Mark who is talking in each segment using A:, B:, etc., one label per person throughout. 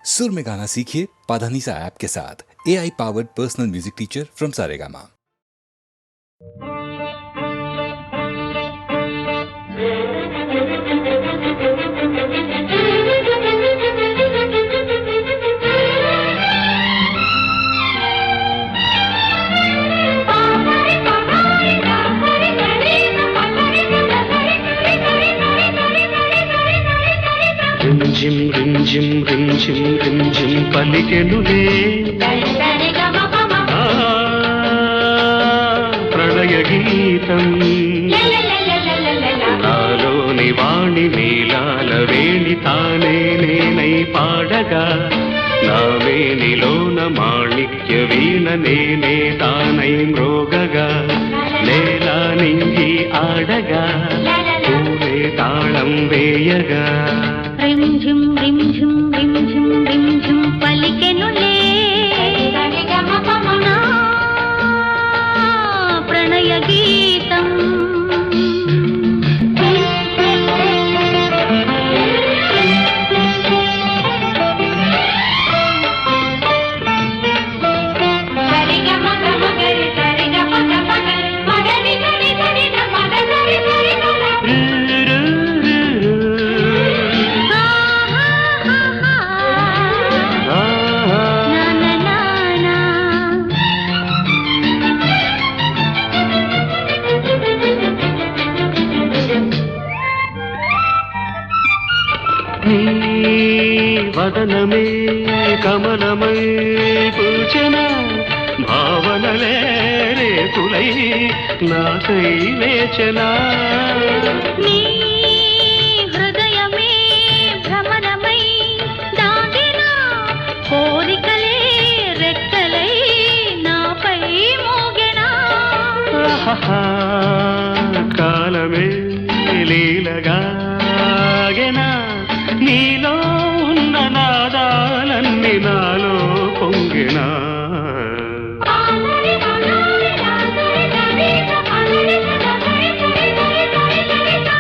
A: सुर में गाना सीखिए पाधानीसा ऐप के साथ। AI powered personal music teacher from Saregama.
B: रिमझिम रिमझिम रिमझिम रिमझिम पलिकेनुले प्रणय गीतं నాలోని వాణి నీలాల వేణి తానే నేనై పాడగా నా వేణిలోన మాణిక్య వీణ నేనే తానై మ్రోగగా నేలా నింగి ఆడగా పూలే తాళం వేయగా
C: रिमझिम रिमझिम रिमझिम रिमझिम पलिकेनुले प्रणय गीतं
B: వదనమే కమలమై పూచన భావనలే రేకులై నాకై వేచనా
C: నీ హృదయమే భ్రమణమై దాగిన కోరికలే రెక్కలై నాపై మోగెనా
B: కాలమే లీలగాగెనా నీలో ఉన్న నాదాలన్నీ నాలో పొంగినా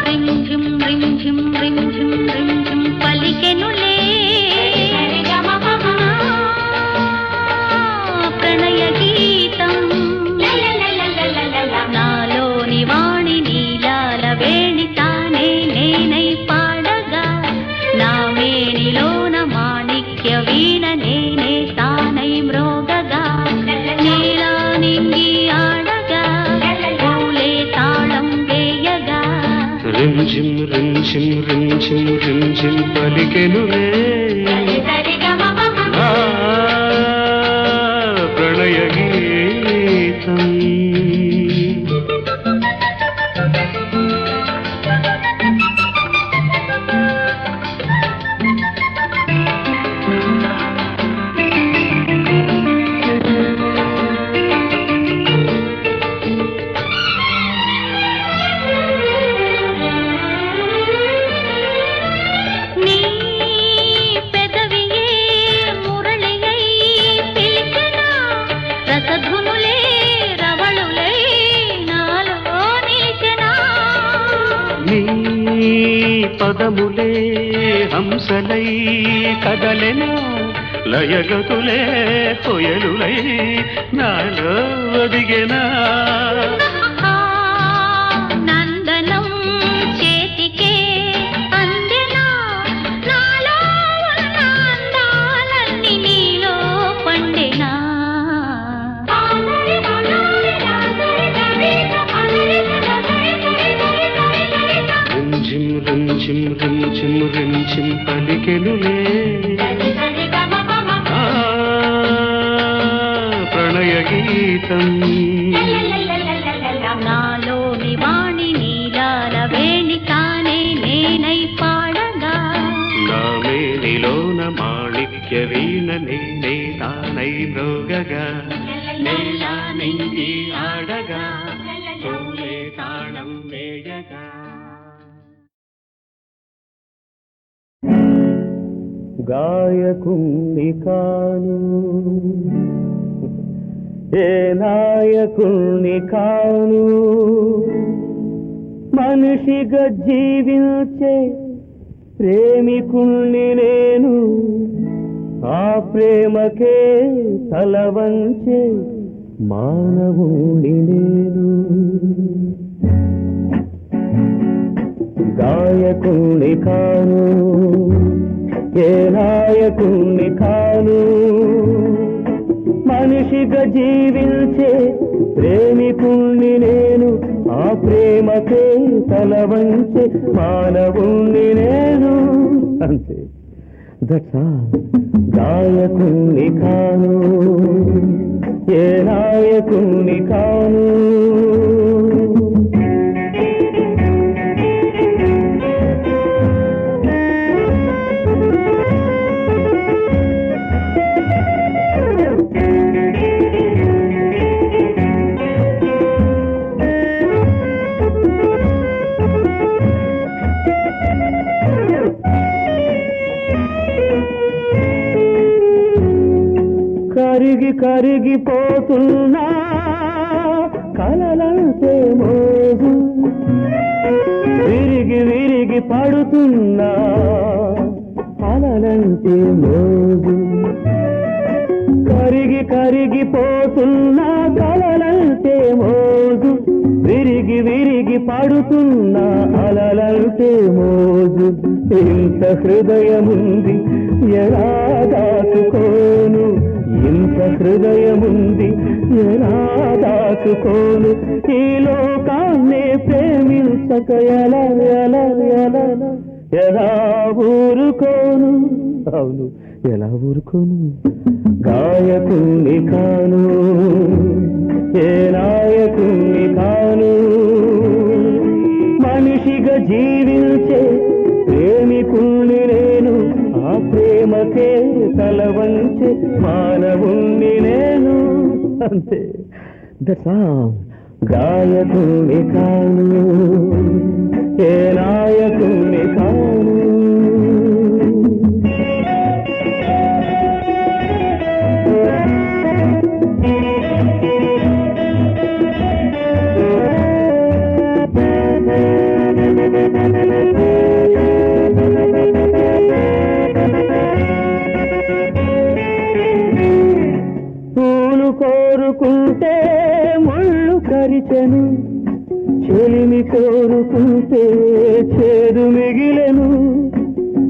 C: रिमझिम रिमझिम रिमझिम रिमझिम पलिकेनुले प्रणय गीतं నాలోని వాణి నీలాల వేణి తానే నేనై పాడగా నా వేణిలోన మాణిక్య వీణ నేనే తానై మ్రోగగా నీలా నింగి ఆడగా పూలే తాళం వేయగా
B: రింజిం రింజిం రింజిం రింజిం పలికెనులే ప్రణయ గీతం
C: నీ పెదవియే మురళియై పిలిచెనా రసధునులే రవళులై నాలో నిలిచెనా
B: నీ పదములే హంసలై కదలెనా లయగతులే కొయలులై నాలో ఒదిగెనా
C: నందనం చేతికే అందెనా నాలో ఉన్న అందాలన్నీ నీలో పండెనా
B: రింజిం రింజిం రింజిం రింజిం పలికెనులే ప్రణయ గీతం
C: నాలోని వాణి నీలాల వేణి తానే నేనై పాడగా
B: నా మేనిలోన మాణిక్య వీణ నేనే తానై మ్రోగగా నేలా నింగి ఆడగా పూలే తాళం వేయగా గాయకుణ్ణి కాను ఏ నాయకుణ్ణి కాను మనిషిగా జీవించే ప్రేమికుణ్ణి నేను ప్రేమకే తల వంచే మానవుని నేను గాయకుణ్ణి కాను ఏ నాయకుణ్ణి కాను మనిషిగా జీవించే ప్రేమికుణ్ణి నేను ఆ ప్రేమకే తల వంచే మానవుణ్ణి నేను అంతే దట్స్ ఆల్ గాయకుణ్ణి కాను ఏ నాయకుణ్ణి కాను కరిగి కరిగిపోతున్నా కలలంటే మోజు విరిగి విరిగి పడుతున్నా అలలంటే మోజు కరిగి కరిగిపోతున్నా కలలంటే మోజు విరిగి విరిగి పడుతున్నా అలలంటే మోజు ఇంత హృదయముంది ఎలా దాచుకోను ఇంత హృదయముంది ఎలా దాచుకోను ఈ లోకాన్నే ప్రేమించక ఎలా ఎలా ఎలా ఎలా ఊరుకోను అవును ఎలా ఊరుకోను గాయకుణ్ణి కాను ఏ నాయకుణ్ణి కాను మనిషిగా జీవించే ప్రేమికుణ్ణి నేను ఆ ప్రేమకే తల వంచే మానవుణ్ణి నేను అంతే దట్స్ ఆల్ గాయకుణ్ణి కాను ఏ నాయకుణ్ణి కాను పూలు కోరుకుంటే ముళ్ళు కరిచెను చెలిమి కోరుకుంటే చేదు మిగిలెను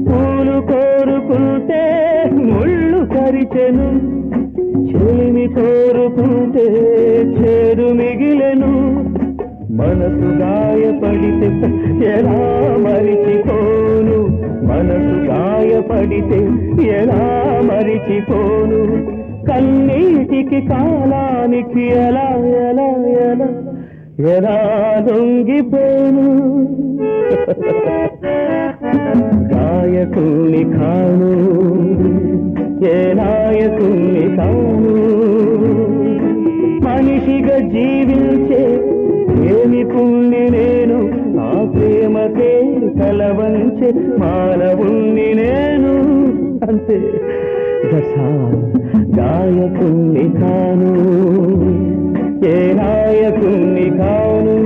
B: పూలు కోరుకుంటే ముళ్ళు కరిచెను చెలిమి కోరుకుంటే చేదు మిగిలెను మనసు గాయపడితే ఎలా మరిచిపోను మనసు గాయపడితే ఎలా మరిచిపోను కన్నీటికి కాలానికి ఎలా ఎలా ఎలా ఎలా దొంగిపోను గాయకుణ్ణి కాను ఏ నాయకుణ్ణి కాను మనిషిగా జీవించే ప్రేమికుణ్ణి నేను ఆ ప్రేమకే తల వంచే మానవుణ్ణి నేను అంతే దట్స్ ఆల్ గాయకుణ్ణి కాను ఏ నాయకుణ్ణి కాను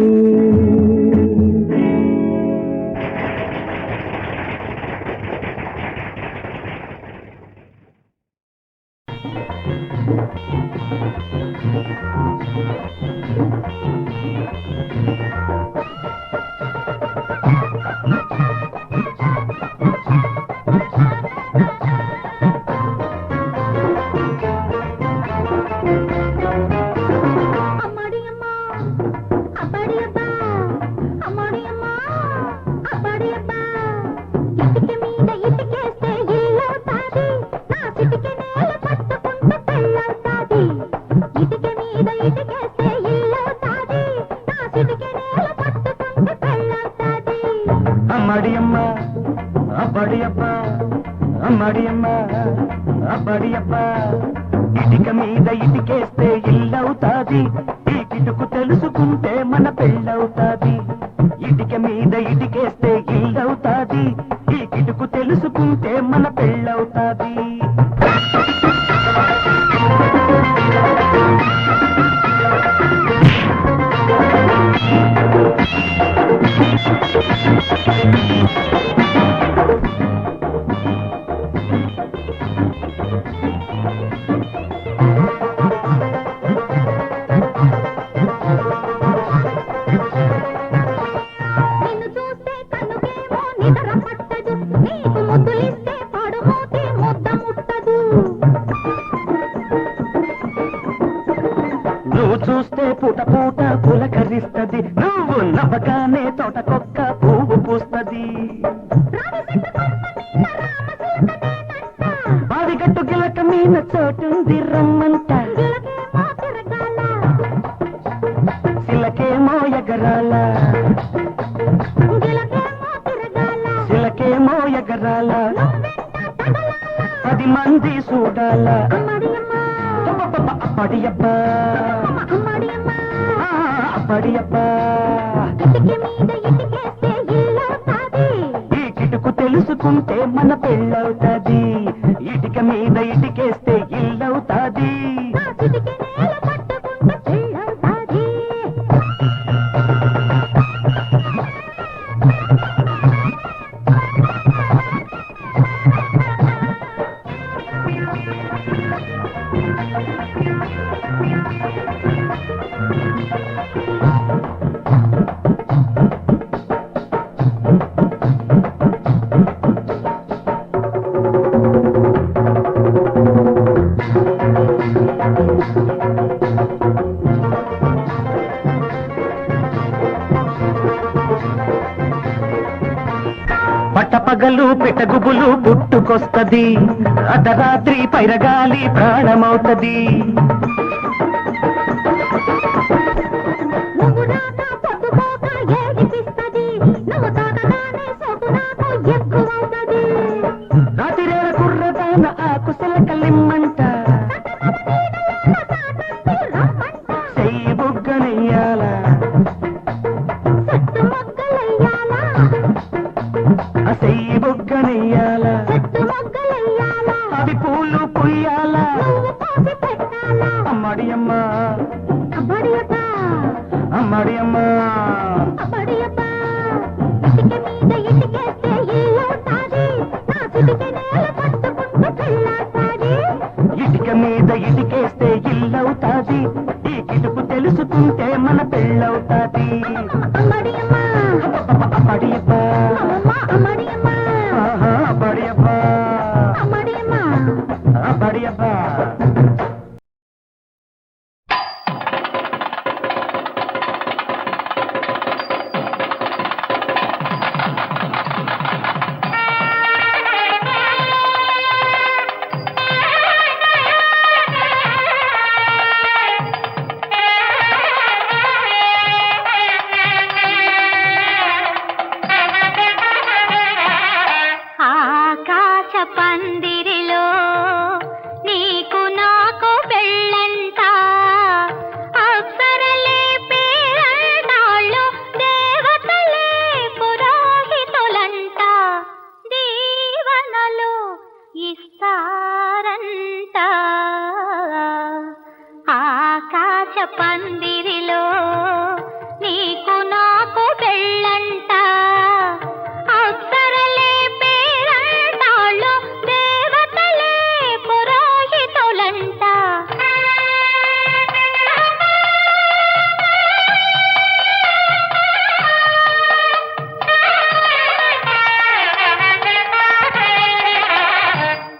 D: ఇటుక మీద ఇటుకేస్తే ఇల్లవుతాది ఈ కిటుకు తెలుసుకుంటే మన పెళ్ళవుతాది ఇటుక మీద ఇటుకేస్తే ఇల్లవుతాది ఈ కిటుకు తెలుసుకుంటే మన పెళ్ళవుతాది పూట పూట పులకరిస్తది నువ్వు నవ్వగానే తోటకొక్క పువ్వు పూస్తది బావిగట్టు గిలక మీద చోటుంది రమ్మంట సిలకేమో ఎగరాల సిలకేమో ఎగరాల 10 మంది చూడాల అప్పడియబ్బా అప్పడియబ్బా ఈ కిటుకు తెలుసుకుంటే మన పెళ్ళవుతాది ఇటుక మీద ఇటుకేస్తే ఇల్లవుతాది పట్టపగలు పెట్టగుబులు పుట్టుకొస్తది అర్ధరాత్రి పైరగాలి ప్రాణమవుతది రాతిరేల కుర్రదాన ఆకుసల కలిమ్మంట చెయ్యి బుగ్గనయ్యాల చెయ్యి బుగ్గనయ్యాల అవి పూలు పుయ్యాల అమ్మడియమ్మ అమ్మడియమ్మ ఇటుక మీద ఇటుకేస్తే ఇల్లవుతాది ఈ కిటుకు తెలుసుకుంటే మన పెళ్ళవుతాది అప్పడియబ్బా అప్పడియబ్బా అప్పడియబ్బా
C: ఆకాశ పందిరిలో నీకు నాకు పెళ్ళంట అప్సరలే పేరంటాళ్ళు దేవతలే పురోహితులంట దీవనలు ఇస్తారంట ఆకాశ పందిరిలో నీకు నాకు పెళ్ళంట అప్సరలే పేరంటాళ్ళు దేవతలే పురోహితులంట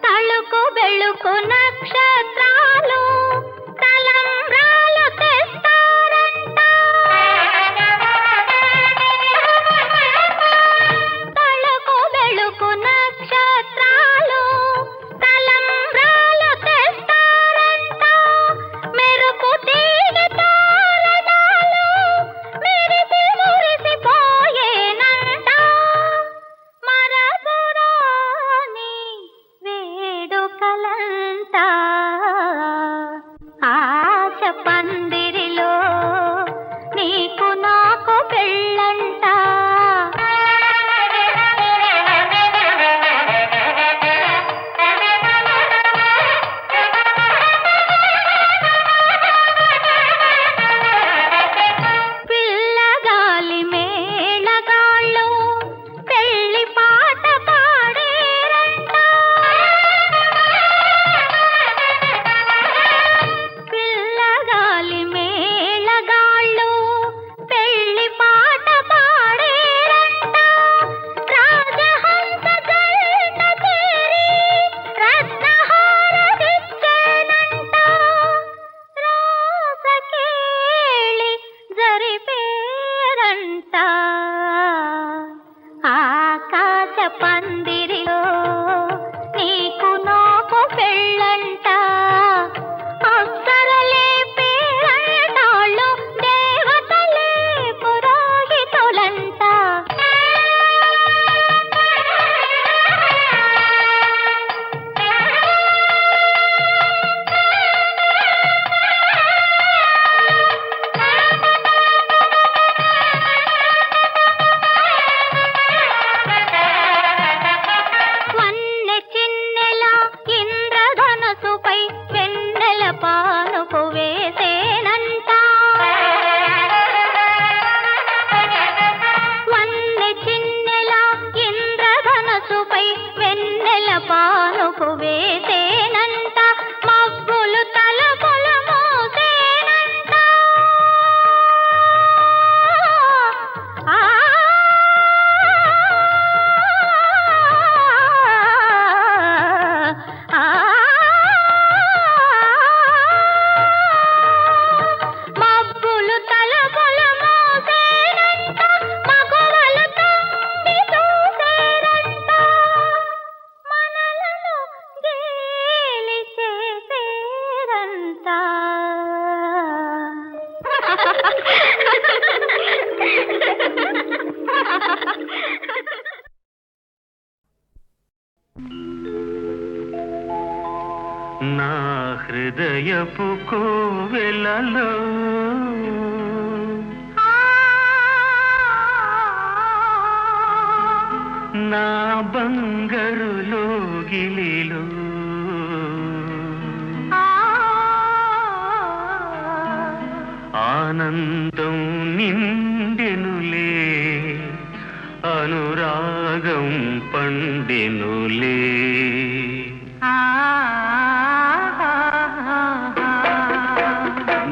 C: తళుకు బెళుకు నక్షత్రాలు తలంబ్రాలు తెస్తారంట తళుకు బెళుకు నక్షత్రాలు తలంబ్రాలు తెస్తారంట మెరుపు తీగ తోరణాలు మెరిసి మురిసిపోయేనంట మరపురాని వేడుకలంట ఆశ పందిరిలో నీకు నాకు పెళ్ళంట పిల్లగాలి మేళగాళ్ళు పెళ్లి పాట పాడేరంట పిల్లగాలి
D: నా హృదయపు కోవెలలో నా బంగారు లోగిలిలో ఆనందం నిండెనులే అనురాగం పండెనులే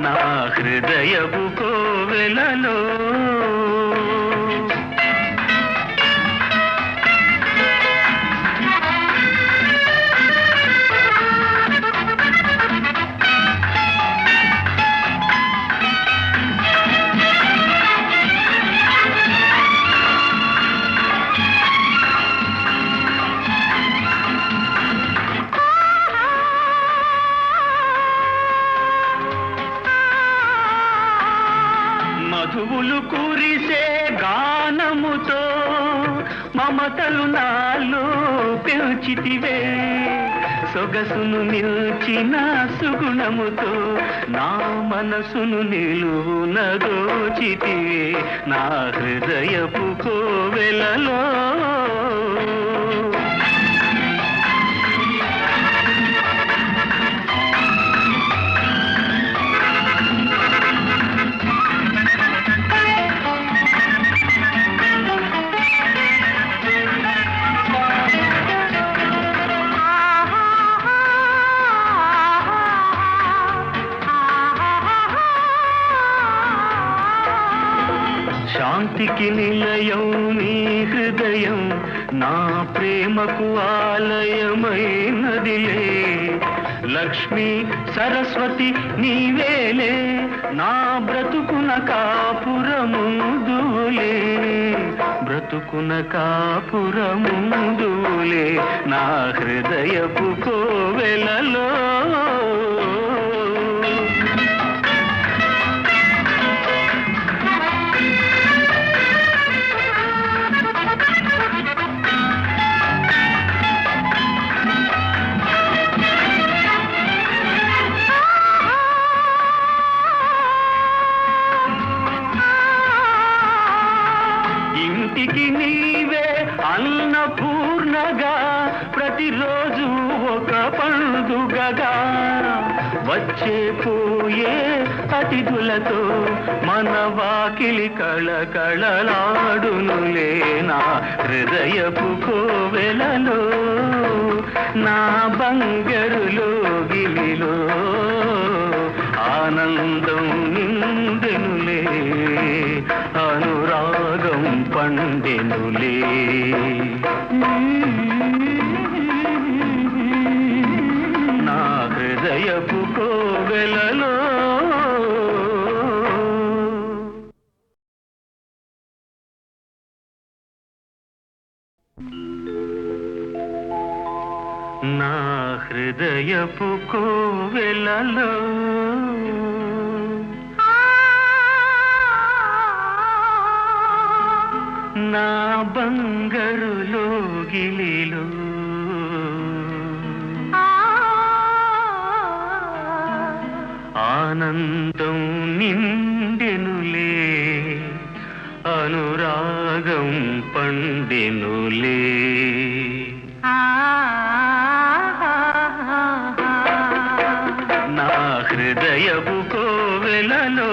D: నా హృదయపు కోవెలలో మధువులు కురిసే గానముతో మమతలు నాలో పెంచితివే సొగసును నిల్చిన సుగుణముతో నా మనసును నిలువున దోచితివే నా హృదయపు కోవెలలో శాంతికి నిలయం నీ హృదయం నా ప్రేమకు ఆలయమైనదిలే లక్ష్మీ సరస్వతి నీవేలే నా బ్రతుకున కాపురముందులే బ్రతుకున కాపురముందులే నా హృదయపు కోవెలలో ఇంటికి నీవే అన్నపూర్ణగా ప్రతిరోజు ఒక పండుగగా వచ్చే పోయే అతిథులతో మన వాకిలి కళకళలాడునులే నా హృదయపు కోవెలలో నా బంగారు లోగిలిలో ఆనందం నిండెనులే అనురాగం పండెనులే నా హృదయపు కోవెలలో నా హృదయపు కోవెలలో నా బంగారు లోగిలిలో ఆనందం నిండెనులే అనురాగం పండెనులే నా హృదయపు కోవెలలో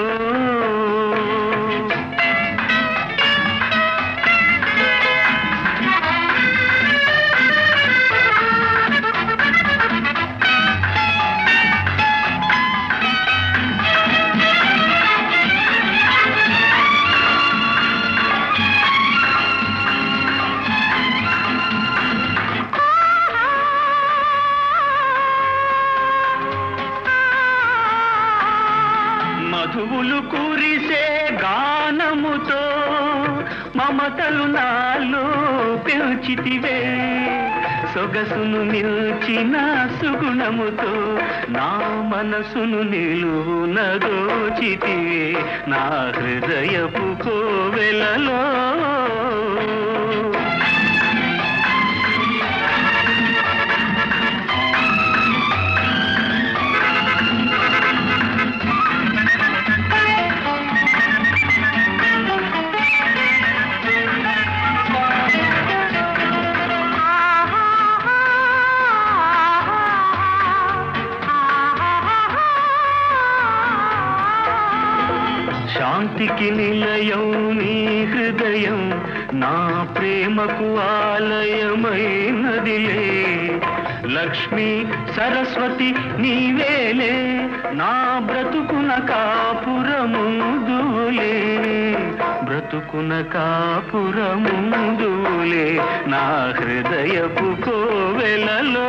D: మధువులు కురిసే గానముతో మమతలు నాలో పెంచితివే సొగసును నిల్చిన సుగుణముతో నా మనసును నిలువున దోచితివే నా హృదయపు కోవెలలో
B: శాంతికి నిలయం నీ హృదయం నా ప్రేమకు ఆలయమైనదిలే లక్ష్మీ సరస్వతి నీవేలే నా బ్రతుకున కాపురముందులే బ్రతుకున కాపురముందులే నా హృదయపు కోవెలలో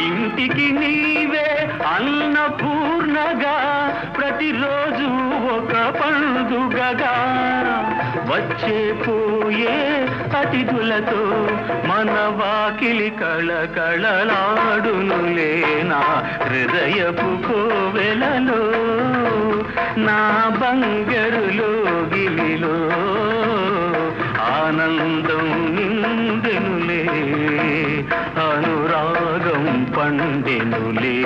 B: ఇంటికి నీవే అన్నపూర్ణగా ప్రతిరోజు ఒక పండుగగా వచ్చే పోయే అతిథులతో మన వాకిలి కళకళలాడునులే నా హృదయపు కోవెలలో నా బంగారులో గిలిలో ఆనందం నిందెనులే అనురాగం పండెనులే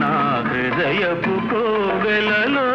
B: నా హృదయపు కోవెలలో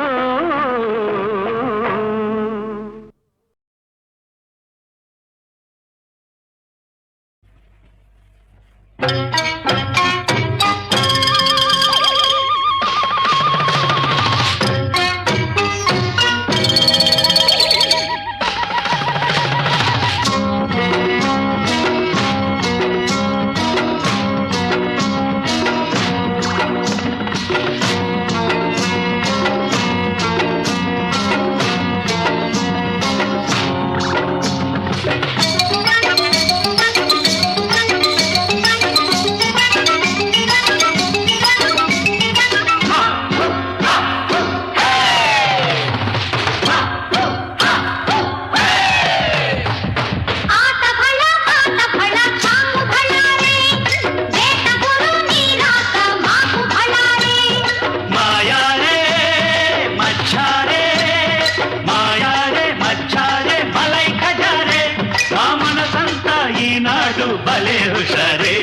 B: భలే హుషారే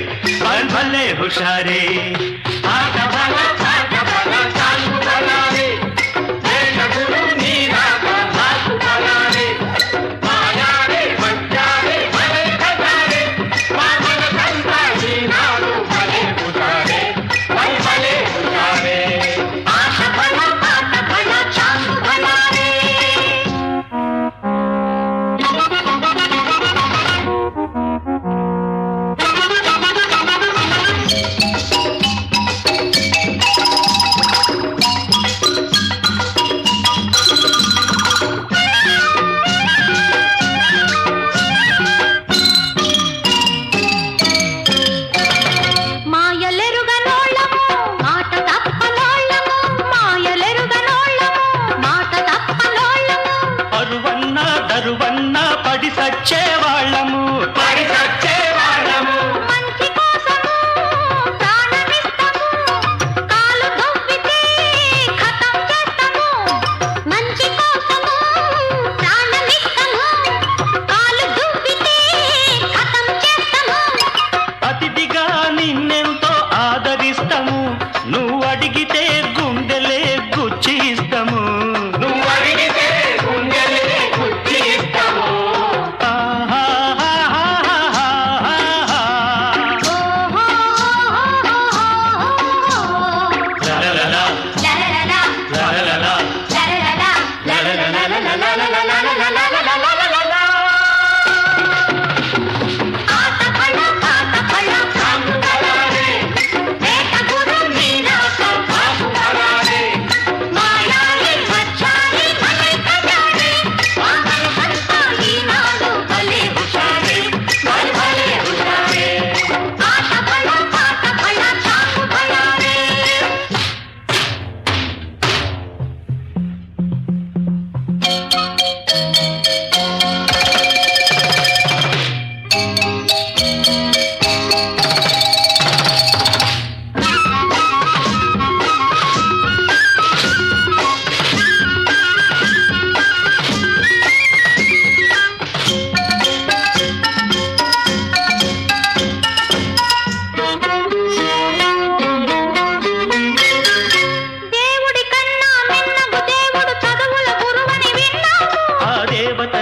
B: భలే హుషారే ఆట బల చాంగు బలారే వేషగురు నీరాక మాకు బలారే మాయారే మధ్యారే భలే ఖజారే మామన సంతా ఈనాడు భలే హుషారే భలే హుషారే ఆట బల చాంగు బలారే సచ్చేవాళ్ళము
C: మంచి కోసము ప్రాణమిస్తాము కాలు దొవ్వితే ఖతం చేస్తాము మంచి కోసము ప్రాణమిస్తాము కాలు దొవ్వితే ఖతం చేస్తాము
B: అతిథిగా నిన్నెంతో ఆదరిస్తాము నువ్వు అడిగితే గుండెలే గుచ్చి ఇస్తాము నువ్వు అడిగితే గుండెలే గుచ్చి ఇస్తాము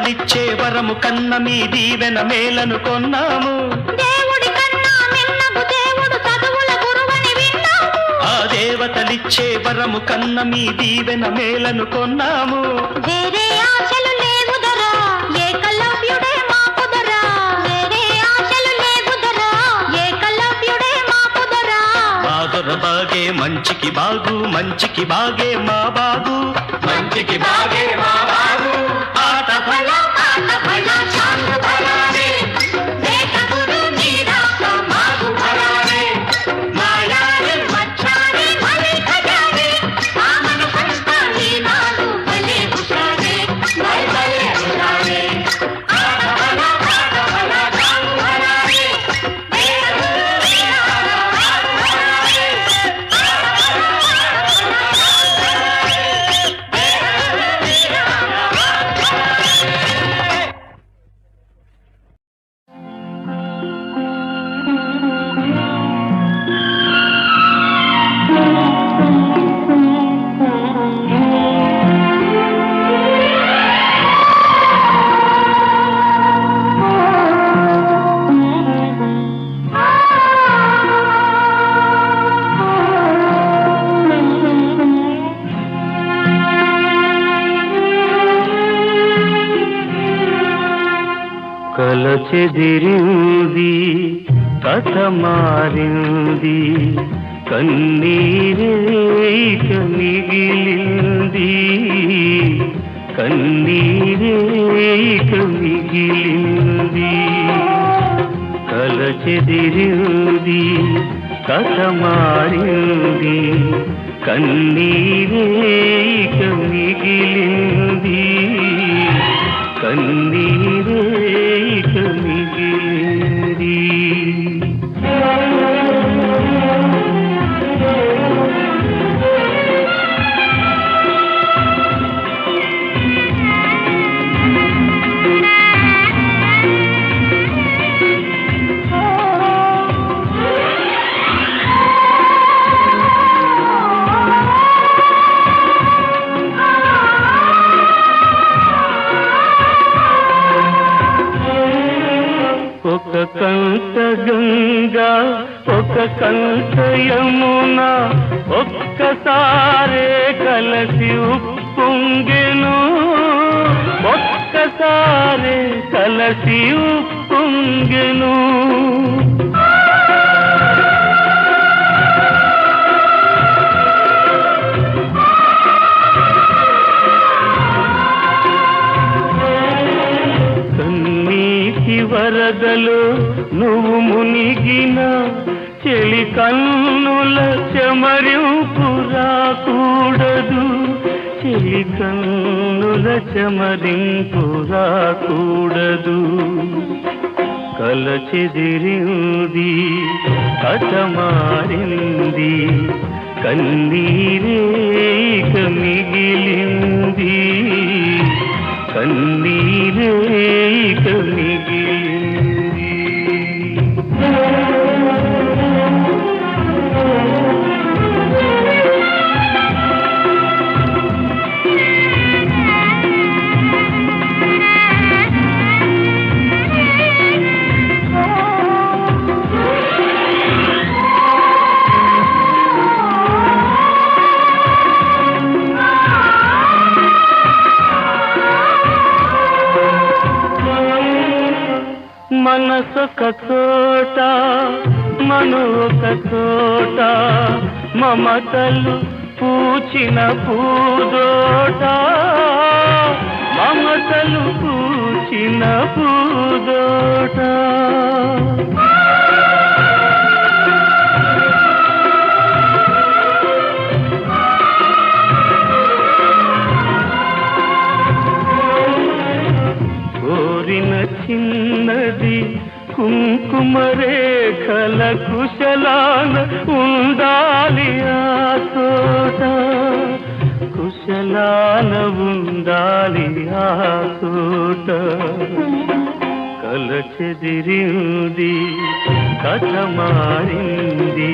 B: దేవతలిచ్చే వరము కన్న మీ దీవెన మేలను కొన్నాము.
C: దేవుడి కన్నా మిన్నగు దేవుడు చదువుల గురువని విన్నాము.
B: ఆ దేవతలిచ్చే వరము కన్న మీ దీవెన మేలను కొన్నాము.
C: వేరే ఆశలు లేవుదరా ఏకలవ్యుడే మాకుదరా. వేరే ఆశలు లేవుదరా ఏకలవ్యుడే మాకుదరా.
B: బాదర బాగే మంచికి బాగు, మంచికి బాగే మా బాగు, మంచికి బాగే మా బాగు. ఆట ఫల
C: ఆట ఫల చాంద ఫలానే వేటగురు నీరాక మాగు ఫలానే. మాయాని మచ్చాని మలి ఖజానే ఆమన సంస్థాని నాడు భలే హుషారే భలే హుషారే. ఆట ఫల చాంద ఫలానే వేటగురు నీరాక మాగు ఫలానే.
D: కల చెదిరింది కథ మారింది కన్నీరేక మిగిలింది కన్నీరేక మిగిలింది. కల చెదిరింది కథ మారింది కన్నీరేక మిగిలింది కన్నీరేక మిగిలింది. ఒక కంట గంగా ఒక కంట యమున ఒక్కసారే కలసి ఉప్పొంగెను ఒక్కసారే కలసి ఉప్పొంగెను. వరదలు నువ్వు మునిగిన చెలి కన్నుల చెమరింపు రాకూడదు చెలి కన్నుల చెమరింపు రాకూడదు. కల చెదిరింది కథ మారింది కన్నీరేక మిగిలింది కన్నీరేక మిగిలింది. మనసొక చోట మనొక చోట మమతలు పూచిన పూదోట మమతలు పూచిన పూదోట. కోరిన చిన్నది కుంకుమ రేఖల కుశలాన ఉండాలి ఆ చోట కుశలాన ఉండాలి ఆ చోట. కల చెదిరింది కథ మారింది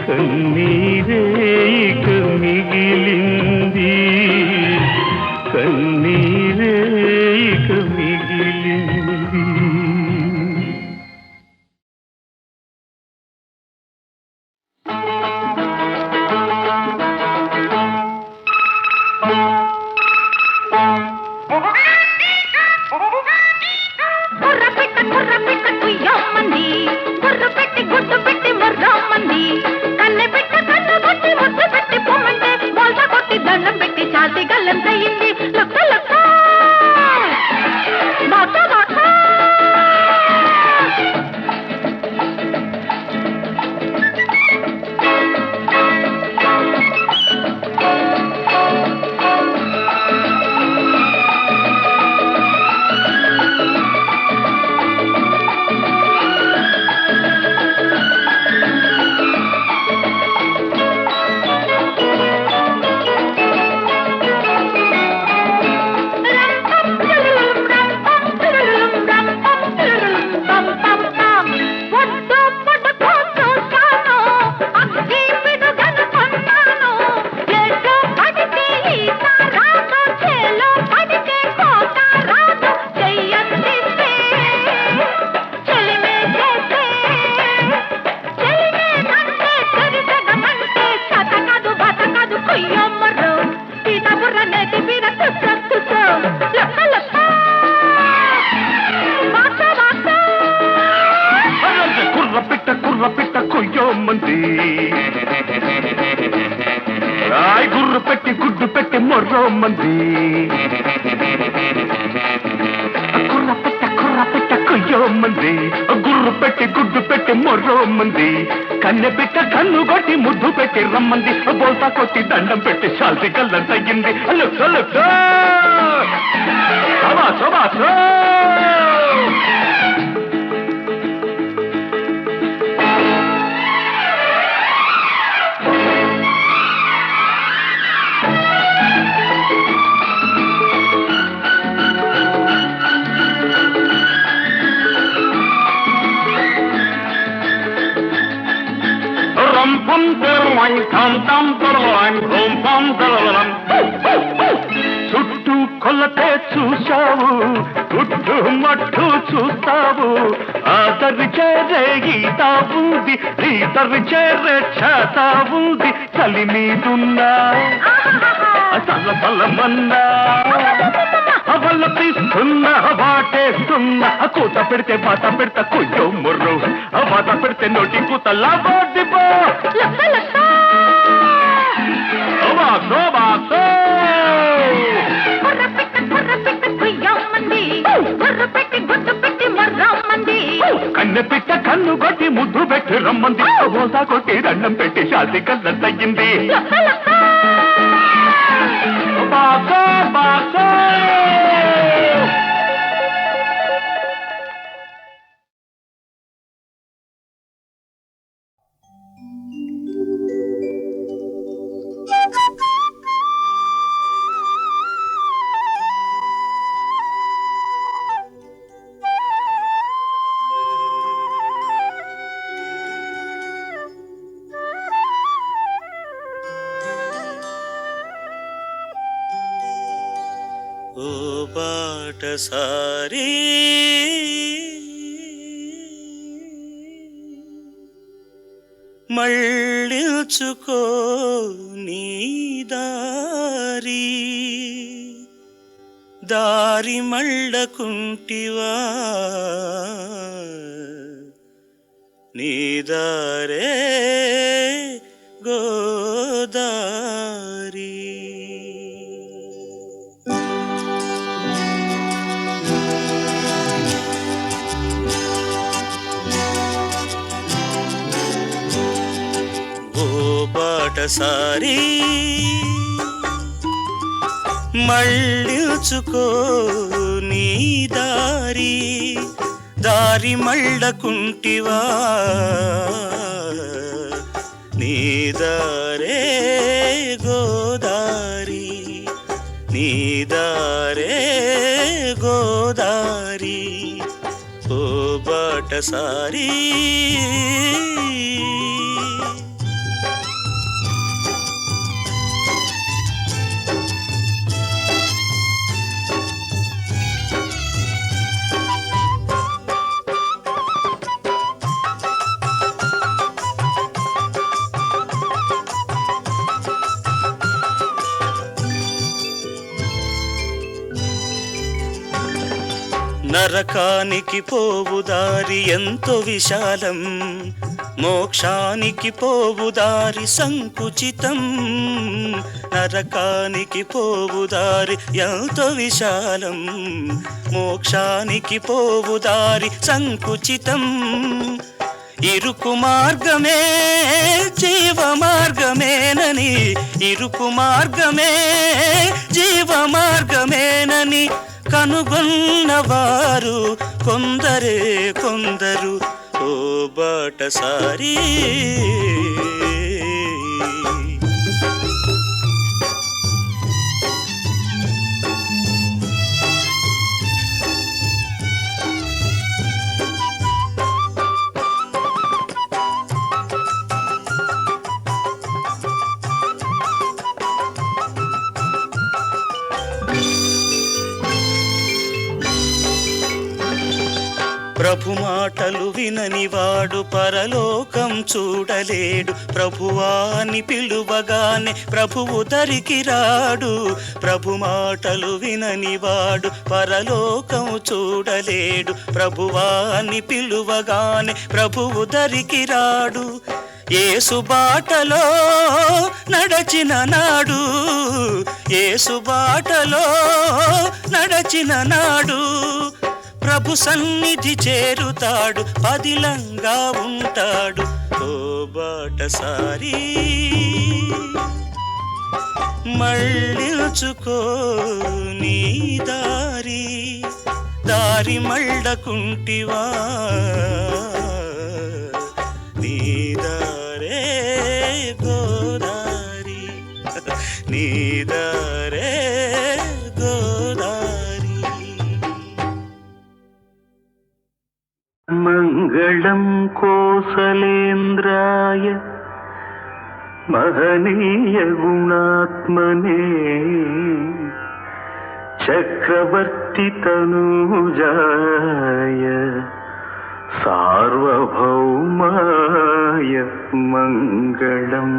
D: కన్నీరేక మిగిలింది కన్నీరేక
C: పెట్టి చాసి గల్లంతయింది లొక్క లొక్క బాక బాక
B: గుర్రు పెట్టి గుడ్డు పెట్టి మొర్రో మంది కుర్ర పెట్ట కొయ్యో మంది గుర్రు పెట్టి గుడ్డు పెట్టి మొర్రో మంది కన్నె పెట్ట కన్ను కొట్టి ముద్దు పెట్టి రమ్మంది బోల్తా కొట్టి దండం పెట్టి శాల్తి కళ్ళం తగ్గింది చుట్టూ కొల్లతే చూశావు గుడ్డు మట్టు చూస్తావు ఆదరి చేరే గీతా ఉంది ఈదరి చేరే చేతా ఉంది చలి మీదున్నా చల్ల చల్లమన్నా అవల్ల తీస్తున్నా వాటేస్తున్నా కూత పెడితే బాత పెడతా కొయ్యో ముర్రు బాత పెడితే నోటి కూత లాబోడిపో కన్నె పిట్ట కన్ను కొట్టి ముద్దు పెట్టి రమ్మంది బోసా కొట్టి దండం పెట్టి శాంతి కళ్ళ తగ్గింది బాసో బాసో
E: బాటసారి మళ్ళించుకో నీ దారి దారి మళ్ళకుంటివా నీ దారే గోదారి బాటసారి మళ్ళించుకో నీ దారి దారి మళ్ళకుంటివా నీ దారే గోదారి నీ దారే గోదారి ఓ బాటసారి నరకానికి పోవు దారి ఎంతో విశాలం మోక్షానికి పోవుదారి సంకుచితం, నరకానికి పోవుదారి ఎంతో విశాలం. మోక్షానికి పోవుదారి సంకుచితం, ఇరుకు మార్గమే జీవ మార్గమేనని, ఇరుకు మార్గమే జీవ మార్గమేనని కనుగొన్నవారు కొందరే కొందరు. ఓ బాటసారి ప్రభు మాటలు విననివాడు పరలోకం చూడలేడు. ప్రభువాని పిలువగానే ప్రభువు దరికి రాడు. ప్రభు మాటలు విననివాడు పరలోకం చూడలేడు. ప్రభువాని పిలువగానే ప్రభువు దరికి రాడు. యేసు బాటలో నడచిన నాడు, యేసు బాటలో నడచిన నాడు ప్రభు సన్నిధి చేరుతాడు, పదిలంగా ఉంటాడు. ఓ బాటసారి మళ్ళించుకో నీ దారి, దారి మళ్ళకుంటివా నీ దారే గోదారి, నీ దారే గోదారి.
B: మంగళం కోసలేంద్రాయ మహనీయ గుణాత్మనే చక్రవర్తి తనూజాయ సార్వభౌమాయ మంగళం.